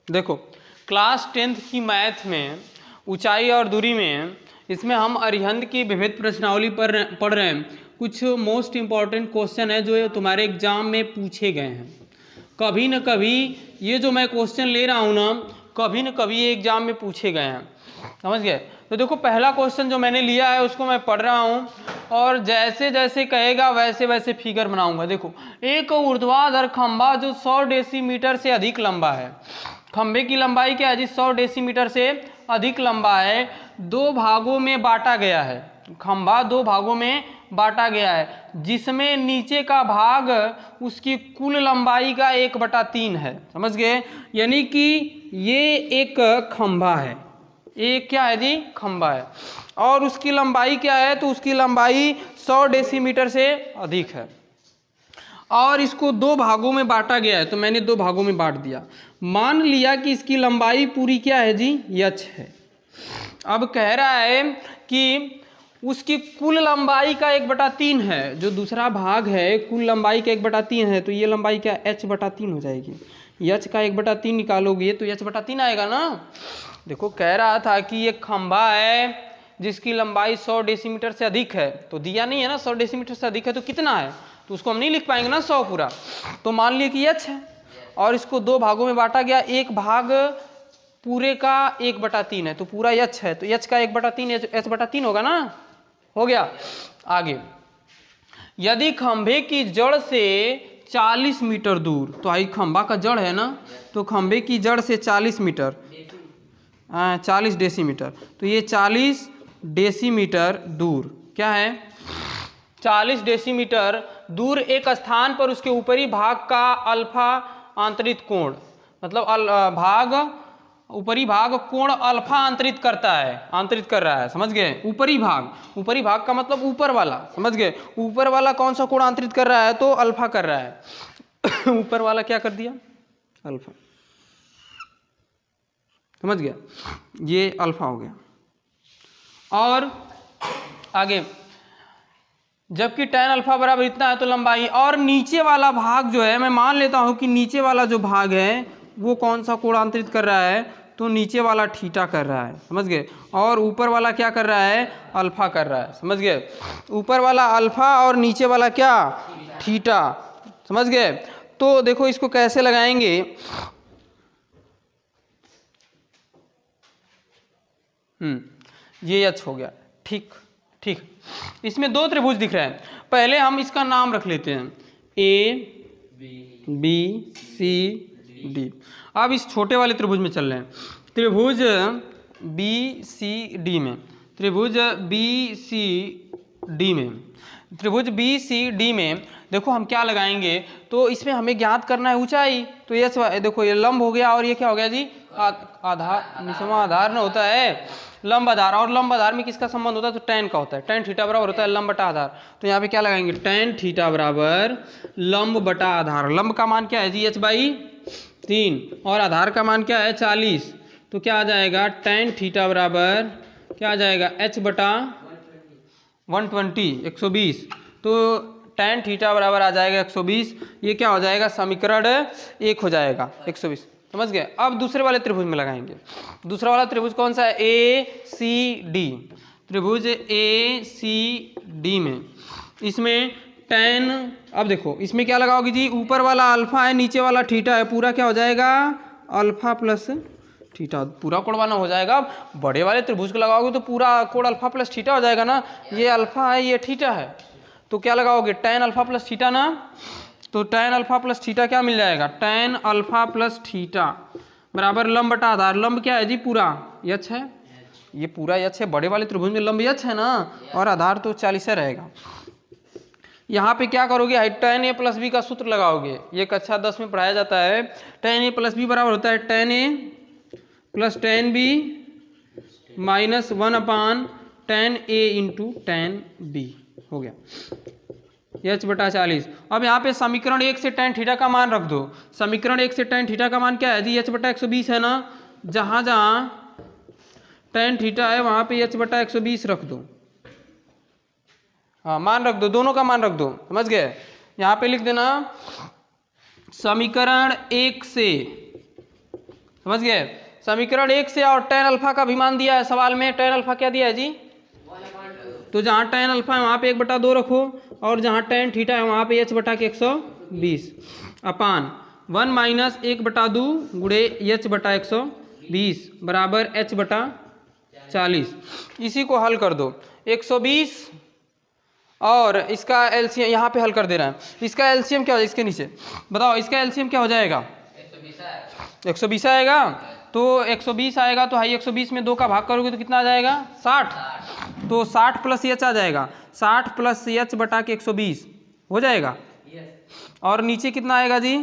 देखो class 10th की math में ऊंचाई और दूरी में इसमें हम अरिहंत की विविध प्रश्नावली पर पढ़ रहे हैं। कुछ मोस्ट इम्पॉर्टेंट क्वेश्चन है जो तुम्हारे एग्जाम में पूछे गए हैं। कभी न कभी ये जो मैं क्वेश्चन ले रहा हूँ ना, कभी न कभी ये एग्जाम में पूछे गए हैं, समझ गए। तो देखो पहला क्वेश्चन जो मैंने लिया है उसको मैं पढ़ रहा हूँ और जैसे जैसे कहेगा वैसे वैसे फिगर बनाऊंगा। देखो, एक ऊर्ध्वाधर खंभा जो 100 डेसीमीटर से अधिक लंबा है, खंभे की लंबाई क्या है जी, 100 डेसीमीटर से अधिक लंबा है, दो भागों में बांटा गया है। खंभा दो भागों में बांटा गया है जिसमें नीचे का भाग उसकी कुल लंबाई का 1/3 है, समझ गए। यानी कि ये एक खंभा है, एक क्या है जी, खंभा है, और उसकी लंबाई क्या है, तो उसकी लंबाई 100 डेसीमीटर से अधिक है और इसको दो भागों में बांटा गया है। तो मैंने दो भागों में बांट दिया, मान लिया कि इसकी लंबाई पूरी क्या है जी, यच है। अब कह रहा है कि उसकी कुल लंबाई का 1/3 है, जो दूसरा भाग है कुल लंबाई का 1/3 है, तो ये लंबाई क्या h/3 हो जाएगी। यच का 1/3 निकालोगे तो h/3 आएगा ना। देखो कह रहा था कि ये खंभा है जिसकी लंबाई 100 डेसीमीटर से अधिक है, तो दिया नहीं है ना 100 डेसीमीटर से अधिक है तो कितना है, तो उसको हम नहीं लिख पाएंगे ना 100 पूरा। तो मान लिए कि h है और इसको दो भागों में बांटा गया, एक भाग पूरे का 1/3 है, तो पूरा h है, तो h का 1/3 h/3 होगा ना। हो गया। आगे, यदि खंभे की जड़ से 40 मीटर दूर, तो आई खंभा का जड़ है ना, तो खंभे की जड़ से 40 मीटर 40 डेसीमीटर, तो ये 40 डेसीमीटर दूर क्या है, 40 डेसीमीटर दूर एक स्थान पर उसके ऊपरी भाग का अल्फा आंतरिक कोण, मतलब भाग ऊपरी भाग कोण अल्फा आंतरित करता है, आंतरित कर रहा है, समझ गए। ऊपरी भाग का मतलब ऊपर वाला, समझ गए। ऊपर वाला कौन सा कोण आंतरित कर रहा है, तो अल्फा कर रहा है। ऊपर वाला क्या कर दिया, अल्फा, समझ गया, ये अल्फा हो गया। और आगे, जबकि tan अल्फा बराबर इतना है तो लंबाई, और नीचे वाला भाग जो है, मैं मान लेता हूं कि नीचे वाला जो भाग है वो कौन सा कोण आंतरित कर रहा है, तो नीचे वाला थीटा कर रहा है, समझ गए। और ऊपर वाला क्या कर रहा है, अल्फा कर रहा है, समझ गए। ऊपर वाला अल्फा और नीचे वाला क्या, थीटा, समझ गए। तो देखो इसको कैसे लगाएंगे, ये h हो गया, ठीक ठीक। इसमें दो त्रिभुज दिख रहे हैं, पहले हम इसका नाम रख लेते हैं A B C D। अब इस छोटे वाले त्रिभुज में चल रहे हैं, त्रिभुज BCD में, त्रिभुज BCD में, त्रिभुज BCD में देखो हम क्या लगाएंगे, तो इसमें हमें ज्ञात करना है ऊंचाई, तो ये देखो ये लंब हो गया और ये क्या हो गया जी, आधार, निसमा आधार न होता है लंब आधार, और लंब आधार में किसका संबंध होता है, तो tan का होता है, tan थीटा बराबर होता है लंब बटा आधार। तो यहाँ पे क्या लगाएंगे, tan थीटा बराबर लंब बटा आधार। लंब का मान क्या है जी, h/3 और आधार का मान क्या है 40, तो क्या आ जाएगा tan थीटा बराबर क्या आ जाएगा h/120 120, तो tan थीटा बराबर आ जाएगा 120। ये क्या हो जाएगा, समीकरण 1 हो जाएगा 120, समझ गए। अब दूसरे वाले त्रिभुज में लगाएंगे, दूसरा वाला त्रिभुज कौन सा है, ACD, त्रिभुज ACD में, इसमें tan, अब देखो इसमें क्या लगाओगे जी, ऊपर वाला अल्फा है नीचे वाला थीटा है, पूरा क्या हो जाएगा अल्फा प्लस थीटा, पूरा कोण हो जाएगा। बड़े वाले त्रिभुज को लगाओगे तो पूरा कोण अल्फा प्लस थीटा हो जाएगा ना, ये अल्फा है ये थीटा है, तो क्या लगाओगे tan अल्फा प्लस थीटा ना, तो tan अल्फा प्लस थीटा क्या मिल जाएगा, tan अल्फा प्लस थीटा बराबर लंब बटा आधार। लंब क्या है जी, पूरा यच है, ये पूरा यच है, बड़े वाले त्रिभुज में लंब यच है ना, और आधार तो 40 रहेगा। यहाँ पे क्या करोगे, tan a प्लस बी का सूत्र लगाओगे, ये कक्षा 10 में पढ़ाया जाता है। tan a प्लस बी बराबर होता है tan a plus tan b minus 1/tan a into tan b, हो गया h/40। अब यहाँ पे समीकरण 1 से tan थीटा का मान रख दो, समीकरण 1 से tan थीटा का मान क्या है जी, h/120 है ना, जहाँ जहाँ tan थीटा है वहाँ पे h/120 रख दो, हाँ मान रख दो, दोनों का मान रख दो, समझ गए। यहाँ पे लिख देना समीकरण 1 से समझ गए। समीकरण 1 से और tan अल्फा का भी मान दिया है सवाल में। tan अल्फा क्या दिया है जी? तो जहाँ tan अल्फा है वहाँ पे 1/2 रखो और जहाँ tan थीटा है वहाँ पे h बटा के 120 अपान 1 माइनस 1/2 गुणे h बटा 120 बराबर h बटा 40। इसी को हल कर दो। 120 और इसका एलसीएम यहाँ पे हल कर दे रहा है। इसका एलसीएम क्या हो जाएगा? इसके नीचे बताओ इसका एलसीएम क्या हो जाएगा? 120 आएगा। तो 120 आएगा तो हाई 120 में 2 का भाग करोगे तो कितना आ जाएगा? 60। तो 60 प्लस एच आ जाएगा। 60 प्लस एच बटा के 120 हो जाएगा। और नीचे कितना आएगा जी?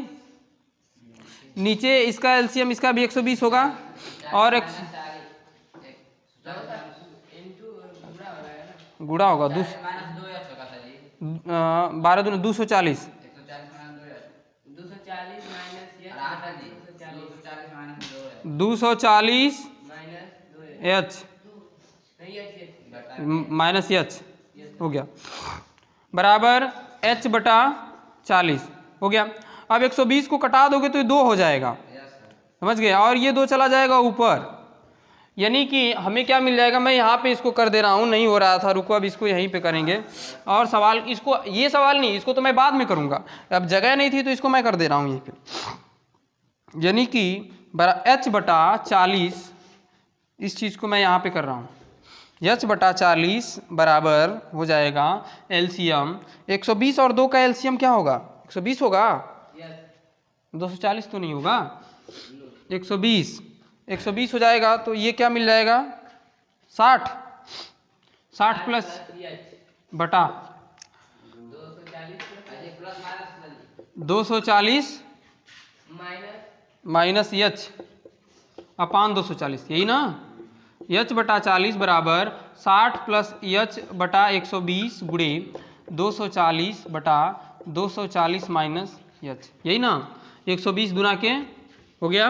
नीचे इसका एलसीएम इसका भी 120 होगा और गुणा होगा 12 दूनी 240 एच माइनस एच हो गया बराबर एच बटा 40 हो गया। अब 120 को कटा दोगे तो ये 2 हो जाएगा, समझ गए। और ये 2 चला जाएगा ऊपर, यानी कि हमें क्या मिल जाएगा? मैं यहाँ पे इसको कर दे रहा हूँ, नहीं हो रहा था, रुको अब इसको यहीं पे करेंगे। और सवाल इसको, ये सवाल नहीं, इसको तो मैं बाद में करूँगा, अब जगह नहीं थी तो इसको मैं कर दे रहा हूँ यहीं पे। यानी कि एच बटा 40, इस चीज़ को मैं यहाँ पे कर रहा हूँ, एच बटा 40 बराबर हो जाएगा एलसीएम 120 और 2 का एलसीएम क्या होगा? 120 होगा। 240 तो नहीं होगा, 120 हो जाएगा। तो ये क्या मिल जाएगा? 60 प्लस बटा 240 माइनस एच अपान 240, यही ना। एच बटा 40 बराबर 60 प्लस एच बटा 120 गुणे 240 बटा 240 माइनस एच, यही ना। 120 गुना के हो गया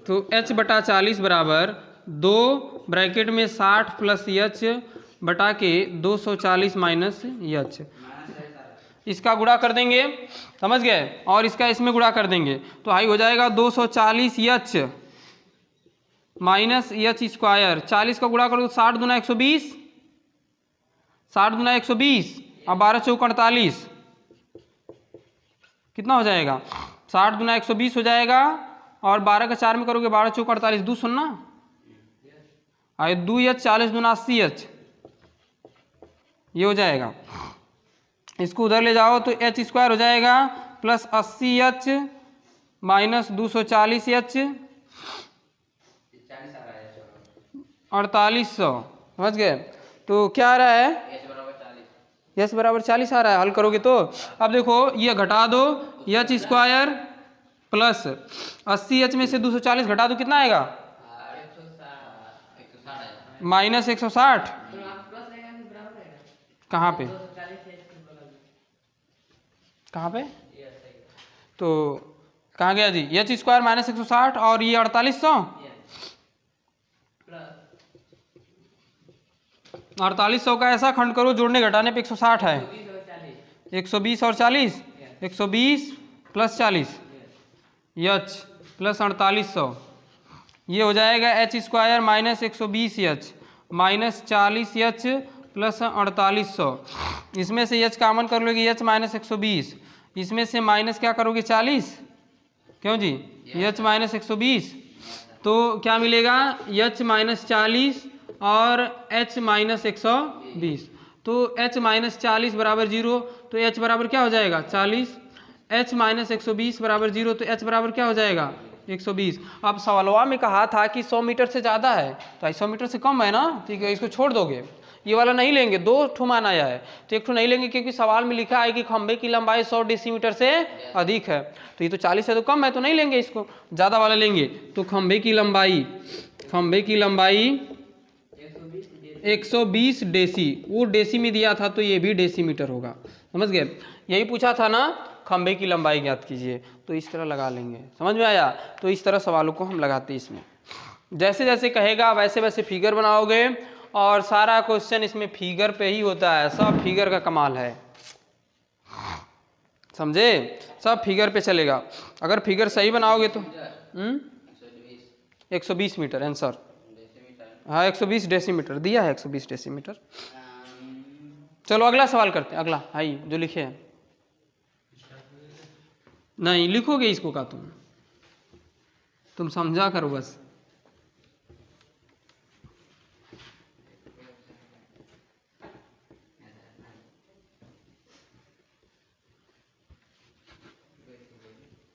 तो h बटा 40 बराबर 2 ब्रैकेट में 60 प्लस एच बटा के 240 माइनस एच, इसका गुणा कर देंगे, समझ गए। और इसका इसमें गुणा कर देंगे तो हाई हो जाएगा 240 एच माइनस एच स्क्वायर। 40 का गुणा करो 60 दूना 120, 60 दूना 120 और 12 चौक 48, कितना हो जाएगा? 60 दूना 120 हो जाएगा और 12 का 4 में करोगे 12 चौक 48, 2 सुनना और 2 एच 40 दूना 80 एच, ये हो जाएगा। इसको उधर ले जाओ तो एच स्क्वायर हो जाएगा प्लस 80 एच माइनस 240 एच 4800, समझ गए। तो क्या आ रहा है? एच बराबर 40 आ रहा है। हल करोगे तो अब देखो ये घटा दो, एच स्क्वायर प्लस 80 एच में से 240 घटा दो, कितना आएगा? माइनस 160। कहाँ पे? कहाँ पे? तो कहाँ गया जी? एच स्क्वायर माइनस 160 और ये 4800, 4800 का ऐसा खंड करो जोड़ने घटाने पे 160 है, 120 और 40, 120 प्लस 40 एच प्लस 4800, ये हो जाएगा H square minus 120 H minus 40 H plus 4800। इसमें से एच कामन कर लोगे, एच माइनस 120, इसमें से माइनस क्या करोगे 40, क्यों जी? एच माइनस 120, तो क्या मिलेगा? एच माइनस 40 और एच माइनस 120, तो एच माइनस 40 बराबर 0, तो एच बराबर क्या हो जाएगा? 40। एच माइनस 120 बराबर 0, तो एच बराबर क्या हो जाएगा? 120। अब सवालवा में कहा था कि 100 मीटर से ज़्यादा है, तो 100 मीटर से कम है ना, ठीक है, इसको छोड़ दोगे। ये वाला नहीं लेंगे, 2 ठो मान आया है तो 1 ठो नहीं लेंगे, क्योंकि सवाल में लिखा है कि खंभे की लंबाई 100 डेसीमीटर से अधिक है, तो ये तो 40 से तो कम है, तो नहीं लेंगे इसको, ज़्यादा वाला लेंगे। तो खंभे की लंबाई 120 डेसी, वो डेसी में दिया था तो ये भी डेसीमीटर होगा, समझ गए। यही पूछा था ना, खंभे की लंबाई ज्ञात कीजिए, तो इस तरह लगा लेंगे, समझ में आया। तो इस तरह सवालों को हम लगाते हैं इसमें, जैसे जैसे कहेगा वैसे वैसे फिगर बनाओगे, और सारा क्वेश्चन इसमें फिगर पे ही होता है, सब फिगर का कमाल है, समझे? सब फिगर पे चलेगा। अगर फिगर सही बनाओगे तो 120 मीटर आंसर। हाँ 120 डेसीमीटर दिया है, 120 डेसीमीटर। चलो अगला सवाल करते हैं। अगला हाई जो लिखे हैं, नहीं लिखोगे इसको का तुम समझा करो बस।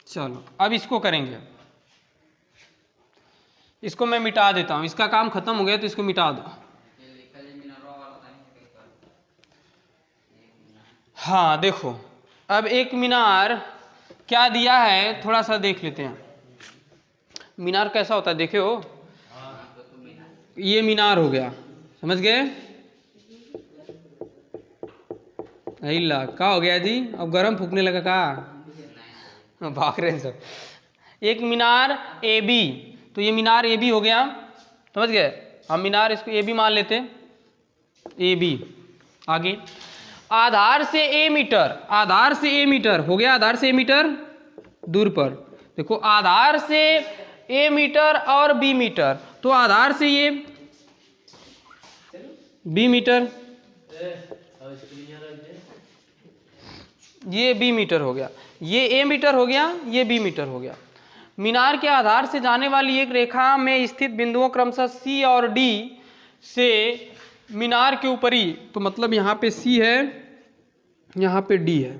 चलो अब इसको करेंगे, इसको मैं मिटा देता हूं, इसका काम खत्म हो गया तो इसको मिटा दो। हाँ देखो अब एक मीनार क्या दिया है थोड़ा सा देख लेते हैं। मीनार कैसा होता है देखे हो, ये मीनार हो गया, समझ गए? अल्लाह क्या हो गया जी, अब गरम फूकने लगा का, भाग रहे हैं सब। एक मीनार ए बी, तो ये मीनार ए बी हो गया, समझ गए? हम मीनार इसको ए बी मान लेते, ए बी। आगे आधार से ए मीटर, आधार से ए मीटर हो गया, आधार से ए मीटर दूर पर। देखो आधार से ए मीटर और बी मीटर, तो आधार से ये बी मीटर, ये बी मीटर हो गया, ये ए मीटर हो गया, ये बी मीटर हो गया। मीनार के आधार से जाने वाली एक रेखा में स्थित बिंदुओं क्रमशः सी और डी से मीनार के ऊपरी, तो मतलब यहाँ पे सी है, यहाँ पे डी है।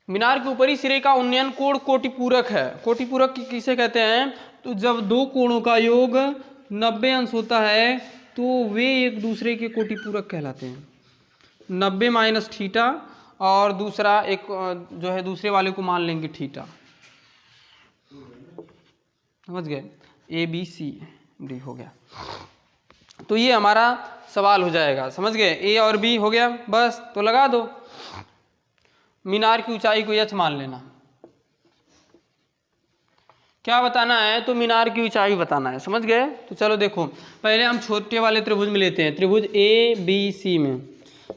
मीनार के ऊपरी सिरे का उन्नयन कोण कोटिपूरक है। कोटिपूरक किसे कहते हैं? तो जब दो कोणों का योग 90 अंश होता है तो वे एक दूसरे के कोटिपूरक कहलाते हैं। 90 माइनस थीटा और दूसरा एक जो है दूसरे वाले को मान लेंगे थीटा, समझ गए? ए बी सी डी हो गया, तो ये हमारा सवाल हो जाएगा, समझ गए? ए और बी हो गया बस, तो लगा दो। मीनार की ऊंचाई को एच मान लेना। क्या बताना है? तो मीनार की ऊंचाई बताना है, समझ गए? तो चलो देखो पहले हम छोटे वाले त्रिभुज में लेते हैं। त्रिभुज ए बी सी में,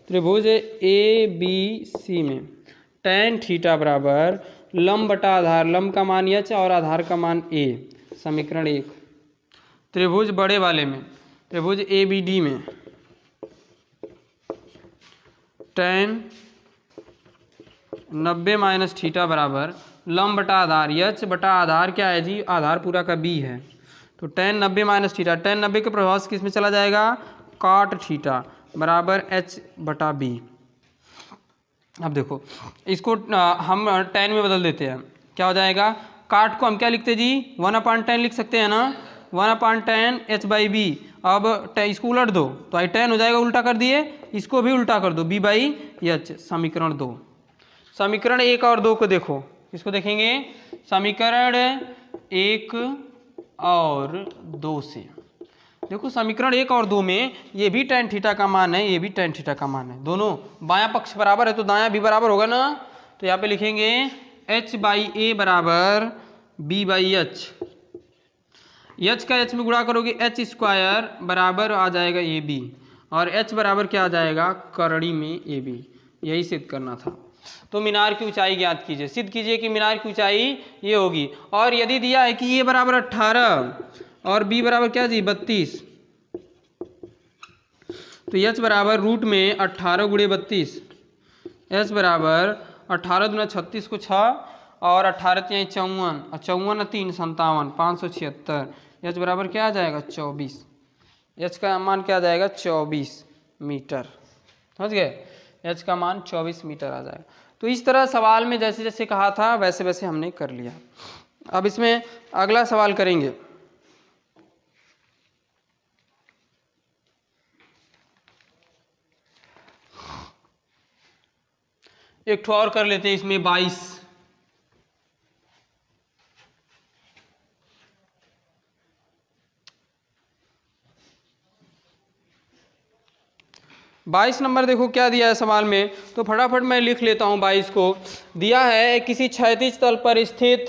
त्रिभुज ए बी सी में tan थीटा बराबर लंब बटा आधार, लंब का मान एच और आधार का मान ए, समीकरण 1। त्रिभुज बड़े वाले में, त्रिभुज ए बी डी में tan 90 माइनस थीटा बराबर लंब बटा आधार, एच बटा आधार क्या है जी? आधार पूरा का बी है, तो tan 90 माइनस थीटा, tan 90 के प्रभाव से किस में चला जाएगा? cot थीटा बराबर एच बटा बी। अब देखो इसको हम tan में बदल देते हैं, क्या हो जाएगा? काट को हम क्या लिखते जी? 1/tan लिख सकते हैं ना, 1/tan एच बाई बी। अब इसको उलट दो तो आई tan हो जाएगा, उल्टा कर दिए, इसको भी उल्टा कर दो, बी बाई एच, समीकरण 2। समीकरण 1 और 2 को देखो, इसको देखेंगे समीकरण 1 और 2 से। देखो समीकरण 1 और 2 में ये भी tan थीटा का मान है, ये भी tan थीटा का मान है, दोनों बायां पक्ष बराबर है तो दायां भी बराबर होगा ना। तो यहाँ पे लिखेंगे h बाई ए बराबर b बाई एच, एच का एच में गुणा करोगे एच स्क्वायर बराबर आ जाएगा ए बी, और एच बराबर क्या आ जाएगा? करड़ी में ए बी। यही सिद्ध करना था। तो मीनार की ऊंचाई ज्ञात कीजिए, सिद्ध कीजिए कि मीनार की ऊंचाई ये होगी। और यदि दिया है कि ए बराबर 18 और बी बराबर क्या जी? 32, तो एच बराबर रूट में 18 गुणे 32, एच बराबर 18 दूना 36 को 6 और 18 3 54 और 54 3 57 576, एच बराबर क्या आ जाएगा? 24। एच का मान क्या आ जाएगा? 24 मीटर, समझ गए? एच का मान 24 मीटर आ जाएगा। तो इस तरह सवाल में जैसे जैसे कहा था वैसे वैसे हमने कर लिया। अब इसमें अगला सवाल करेंगे। एक ठो और कर लेते हैं इसमें 22 नंबर देखो क्या दिया है सवाल में, तो फटाफट मैं लिख लेता हूँ 22 को। दिया है किसी क्षैतिज तल पर स्थित,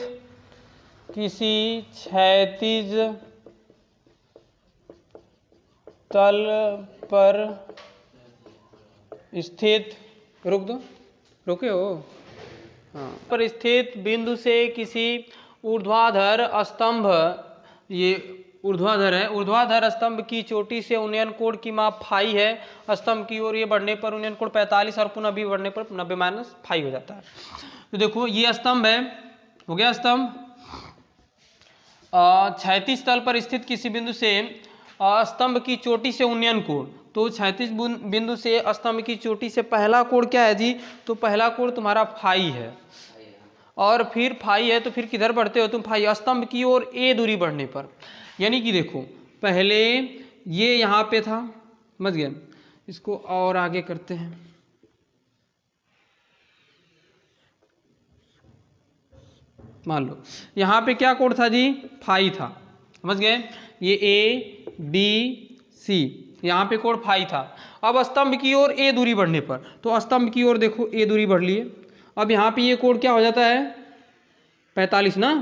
किसी क्षैतिज तल पर स्थित, रुक दो, रोके हो? हाँ। पर स्थित बिंदु से किसी ऊर्ध्वाधर स्तंभ, ये ऊर्ध्वाधर है, ऊर्ध्वाधर स्तंभ की चोटी से उन्नयन कोण की माप फाई है। स्तंभ की ओर ये बढ़ने पर उन्नयन कोण 45 और पुनः भी बढ़ने पर 90 माइनस फाई हो जाता है। तो देखो ये स्तंभ है, हो गया स्तंभ। क्षैतिज तल पर स्थित किसी बिंदु से स्तंभ की चोटी से उन्नयन कोण, तो क्षैतिज बिंदु से स्तंभ की चोटी से पहला कोण क्या है जी? तो पहला कोण तुम्हारा फाई है, और फिर फाई है तो फिर किधर बढ़ते हो तुम? फाई स्तंभ की ओर ए दूरी बढ़ने पर। यानी कि देखो पहले ये यहाँ पे था, समझ गए? इसको और आगे करते हैं। मान लो यहाँ पे क्या कोण था जी? फाई था, समझ गए? ये ए बी सी, यहाँ पे कोण फाई था। अब स्तंभ की ओर ए दूरी बढ़ने पर, तो स्तंभ की ओर देखो ए दूरी बढ़ लिए। अब यहाँ पे ये कोण क्या हो जाता है? 45 ना,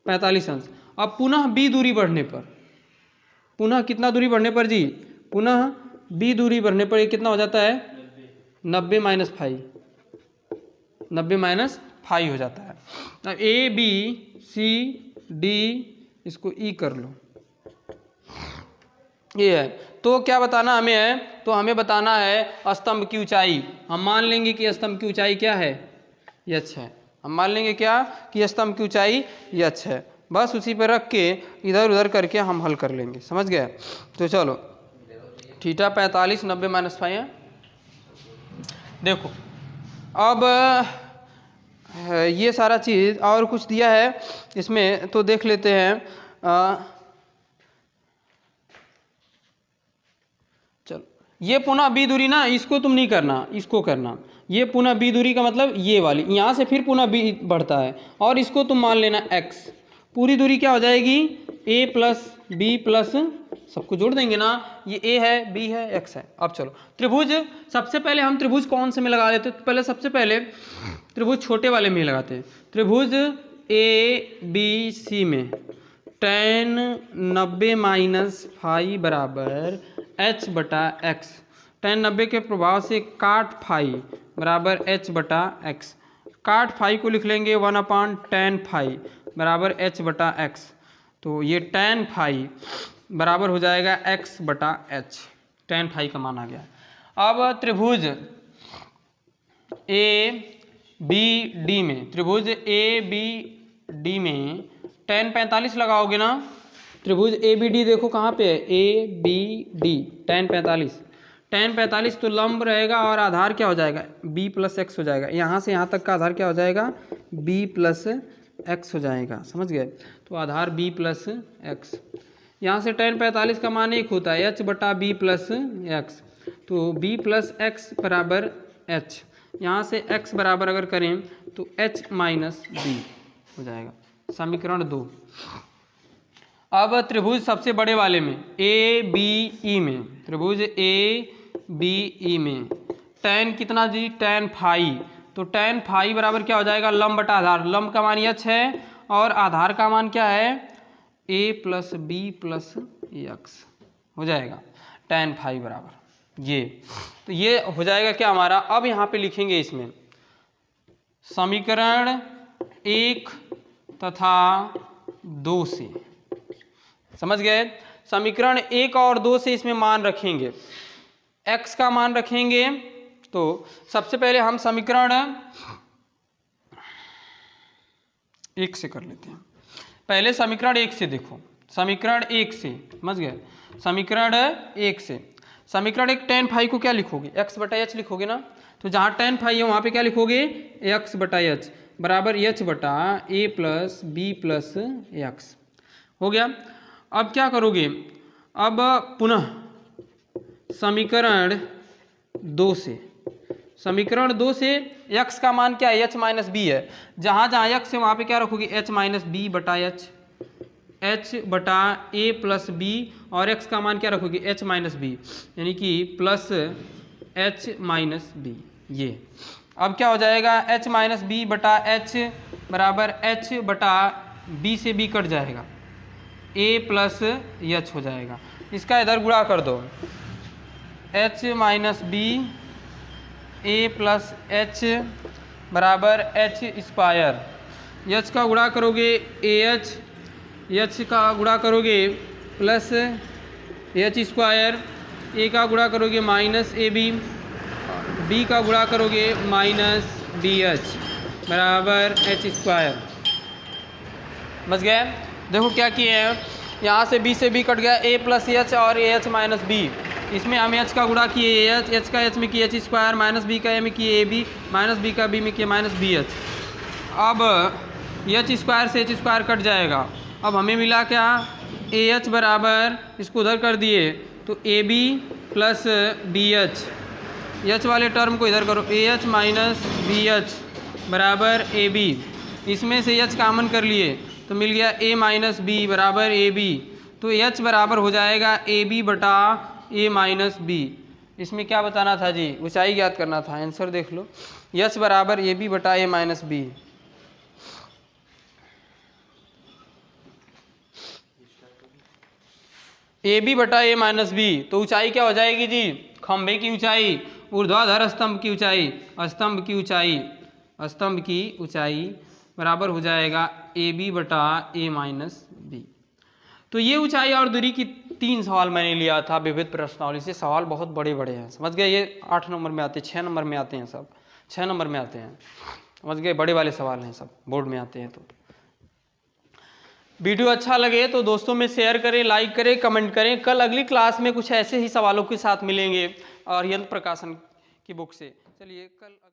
45 अंश। अब पुनः बी दूरी बढ़ने पर, पुनः कितना दूरी बढ़ने पर जी? पुनः बी दूरी बढ़ने पर ये कितना हो जाता है? 90 माइनस फाई, 90 माइनस फाई हो जाता है। अब ए बी सी डी, इसको ई कर लो, ये है। तो क्या बताना हमें है? तो हमें बताना है स्तंभ की ऊंचाई। हम मान लेंगे कि स्तंभ की ऊंचाई क्या है? यच है। हम मान लेंगे क्या? कि स्तंभ की ऊंचाई यच है। बस उसी पर रख के इधर उधर करके हम हल कर लेंगे, समझ गए? तो चलो थीटा 45 90 माइनस फाई है। देखो अब ये सारा चीज़ और कुछ दिया है इसमें, तो देख लेते हैं। चलो ये पुनः बी दूरी ना, इसको तुम नहीं करना, इसको करना। ये पुनः बी दूरी का मतलब ये वाली, यहाँ से फिर पुनः बी बढ़ता है, और इसको तुम मान लेना x। पूरी दूरी क्या हो जाएगी? a प्लस बी प्लस, सबको जोड़ देंगे ना, ये a है, b है, x है। अब चलो त्रिभुज, सबसे पहले हम त्रिभुज कौन से में लगा लेते हैं? तो पहले सबसे पहले त्रिभुज छोटे वाले में ही लगाते हैं। त्रिभुज ए बी सी में tan 90 माइनस फाई बराबर h बटा x। tan 90 के प्रभाव से काट फाई बराबर h बटा x। काट फाई को लिख लेंगे 1/tan फाई बराबर h बटा x। तो ये tan फाई बराबर हो जाएगा x बटा h। tan फाई का मान आ गया। अब त्रिभुज ए बी डी में, त्रिभुज ए बी डी में tan 45 लगाओगे ना। त्रिभुज ए बी डी देखो कहाँ पे है? A B D, tan 45। tan 45 तो लंब रहेगा और आधार क्या हो जाएगा? b प्लस एक्स हो जाएगा। यहाँ से यहाँ तक का आधार क्या हो जाएगा? b प्लस एक्स हो जाएगा, समझ गए? तो आधार b प्लस एक्स। यहाँ से tan 45 का मान एक होता है h बटा b प्लस एक्स। तो b प्लस एक्स बराबर h। यहाँ से x बराबर अगर करें तो h माइनस b हो जाएगा, समीकरण 2। अब त्रिभुज सबसे बड़े वाले में ए बी ई में, त्रिभुज ए बी ई में tan कितना जी? tan phi. तो tan फाई बराबर क्या हो जाएगा? लंब बटा आधार। लंब का मान h है और आधार का मान क्या है? a plus b plus x हो जाएगा। tan फाई बराबर ये, तो ये हो जाएगा क्या हमारा? अब यहाँ पे लिखेंगे इसमें समीकरण 1 तथा 2 से, समझ गए? समीकरण 1 और 2 से इसमें मान रखेंगे, x का मान रखेंगे। तो सबसे पहले हम समीकरण 1 से कर लेते हैं। पहले समीकरण 1 से देखो, समीकरण 1 से, समझ गए? समीकरण 1 से, समीकरण 1 tan फाई को क्या लिखोगे? x बटा h लिखोगे ना। तो जहाँ tan फाई है वहाँ पे क्या लिखोगे? x बटा h बराबर h बटा a plus b plus x हो गया। अब क्या करोगे? अब पुनः समीकरण 2 से, समीकरण 2 से x का मान क्या है? h माइनस बी है। जहाँ जहाँ x है वहाँ पे क्या रखोगे? h माइनस बी बटा h, h बटा a प्लस बी, और x का मान क्या रखोगे? h माइनस बी, यानी कि प्लस h माइनस बी। ये अब क्या हो जाएगा? h माइनस बी बटा h बराबर h बटा b से b कट जाएगा, a प्लस h हो जाएगा। इसका इधर गुणा कर दो, h माइनस बी ए प्लस एच बराबर एच स्क्वायर। एच का गुणा करोगे एच का गुणा करोगे प्लस एच स्क्वायर, ए का गुणा करोगे माइनस ए बी का गुणा करोगे माइनस बी एच बराबर एच स्क्वायर। बच गए। देखो क्या किए हैं, यहाँ से बी कट गया, ए प्लस एच और ए एच माइनस बी। इसमें हम एच का गुणा किए एच का एच में किए एच स्क्वायर, माइनस बी का ए में किए ए बी, माइनस बी का बी में किए माइनस बी एच। अब एच स्क्वायर से एच स्क्वायर कट जाएगा। अब हमें मिला क्या, ए एच बराबर, इसको उधर कर दिए तो a b plus b h वाले टर्म को इधर करो, a h minus b h बराबर ए बी। इसमें से एच कामन कर लिए तो मिल गया ए माइनस बी बराबर ए बी। तो एच बराबर हो जाएगा ए बी बटा ए माइनस बी। इसमें क्या बताना था जी, ऊंचाई ज्ञात करना था। आंसर देख लो, एच बराबर ए बी बटा ए माइनस बी। ए बी बटा ए माइनस बी, तो ऊंचाई क्या हो जाएगी जी, खंभे की ऊंचाई, ऊर्ध्वाधर स्तंभ की ऊंचाई, स्तंभ की ऊंचाई बराबर हो जाएगा ए बी बटा ए माइनस बी। तो ये ऊंचाई और दूरी की 3 सवाल मैंने लिया था विविध प्रश्नावली से। सवाल बहुत बड़े बड़े हैं, समझ गए। ये 8 नंबर में आते हैं, 6 नंबर में आते हैं, सब 6 नंबर में आते हैं, समझ गए। बड़े वाले सवाल हैं, सब बोर्ड में आते हैं। तो वीडियो अच्छा लगे तो दोस्तों में शेयर करें, लाइक करें, कमेंट करें। कल अगली क्लास में कुछ ऐसे ही सवालों के साथ मिलेंगे और यंत्र प्रकाशन की बुक से। चलिए कल